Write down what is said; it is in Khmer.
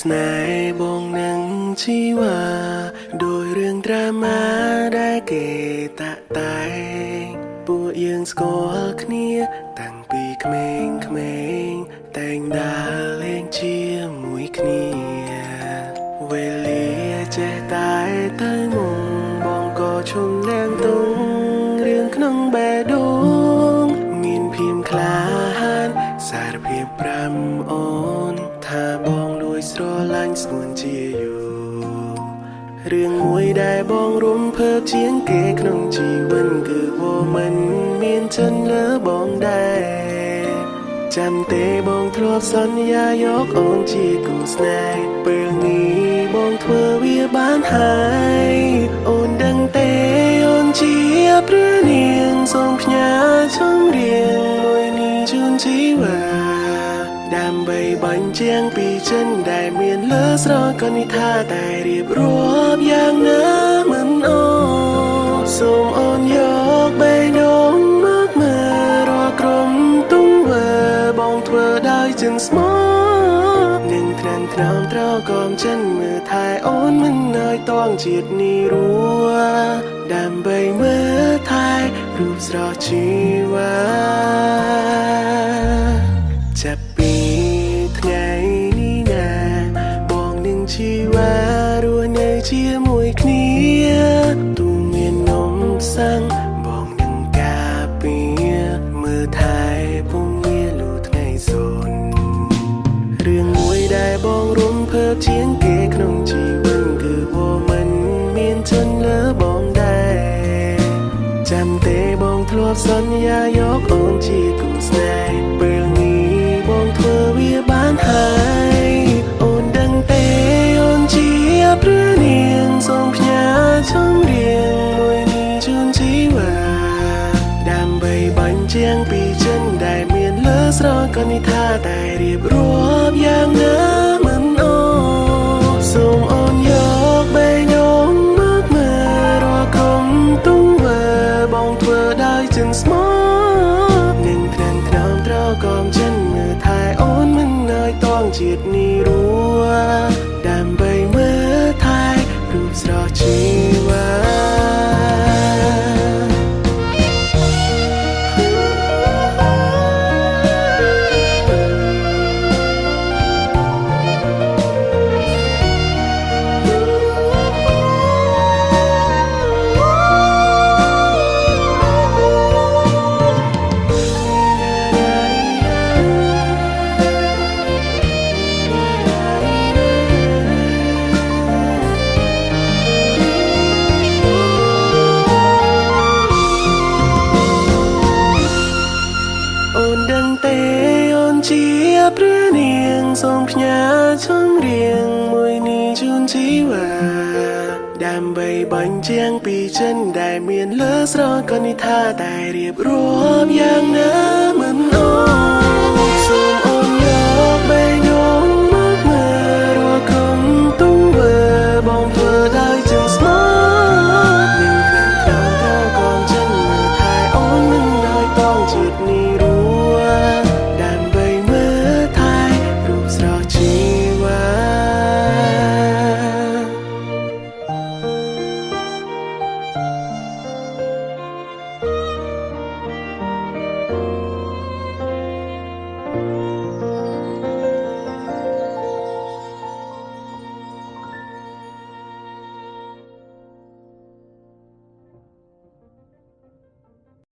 ស្នេហ៍បងនឹងជីវ៉ាដោយរឿងដ្រាម៉ាដែលគេតាក់តែងពួកយើងស្គាល់គ្នាតាំងពីក្មេងៗតែងដើរលេងជាមួយគ្នាវេលាចេះតែទៅមុំបងក៏ឈុំលាងទុំរឿងក្នុងបេះដូងមានភៀមក្លាហានសារភាព5អូនថាបងលួចស្រឡាញ់ស្ងួនជាយូររឿងមួយដែលបងរំភើបជាងគេក្នុងជីវិតគឺវមិនមានចិនលើបងដែរចាំទេបងធ្លាប់សន្យាយកអូនជាគូស្នេហ៍ពេលនេះបងធ្វើវាបានហើយអូនដឹងទេអូនជាព្រះនាងសូមផ្ញើចម្រៀងមួយនេះជូនជីវ៉ាដើម្បីបញ្ជាំងពីចិនដែលមានលើស្រកនិថាតែរៀបរាប់យ៉ាងណាមិនអូសូមអូនយកបេះដូងមកមើលរាល់ក្រុមទង្វើបងធ្វើដោយចិត្តស្មោះនឹងថ្នាំថ្នមត្រកមចិនមើលថែអូនមិនឲ្យតងជាតិនេះរួដើម្បីមើលថែរូបស្រស់ជីវ៉ាចាប់ពីថ្ងៃនេះណាបងនឹងជីវ៉ារស់នៅជាមួយគ្នាទូមាននំសាំងបងនឹងការពារមើលថែពុំមានលូថ្ងៃសូនរឿងមួយដែលបងរំភើបជាងគេក្នុងជីវិតគឺបងមិនមានចិនលើបងដែរចាំទេបងធ្លាប់សន្យាយកអូនជាគូស្នេហ៍ពេលនេះបងធ្វើវាបានហើយអូនដឹងទេអូនជាព្រះនាងសូមផ្ញើចម្រៀងមួយនេះជូនជីវ៉ាដើម្បីបញ្ជាំងពីចិនដែលមានលើស្រកនិថាតែរៀបរាប់យ៉ាងណាមិនអូសូមអូនយកបេះដូងមកមើលរាល់ក្រុមទង្វើបងធ្វើដោយចិត្តស្មោះនឹងថ្នាំថ្នមត្រកមចិនមើលថែអូនមិនឲ្យតងជាតិនេះរួដើម្បីមើលថែរូបស្រស់ជីវ៉ាជាព្រះនាងសូមផ្ញើចម្រៀងមួយនេះជូនជីវ៉ាដើម្បីបញ្ជាំងពីចិនដែលមានលើស្រកនិថាតែរៀបរាប់យ៉ាងណាមិនអូសូមអូនយកបេះដូងមកមើលរាល់ក្រុមទង្វើបងធ្វើដោយចិត្តស្មោះនឹងថ្នាំថ្នមត្រកមចិនមើលថែអូនមិនឲ្យតងជាតិនេះ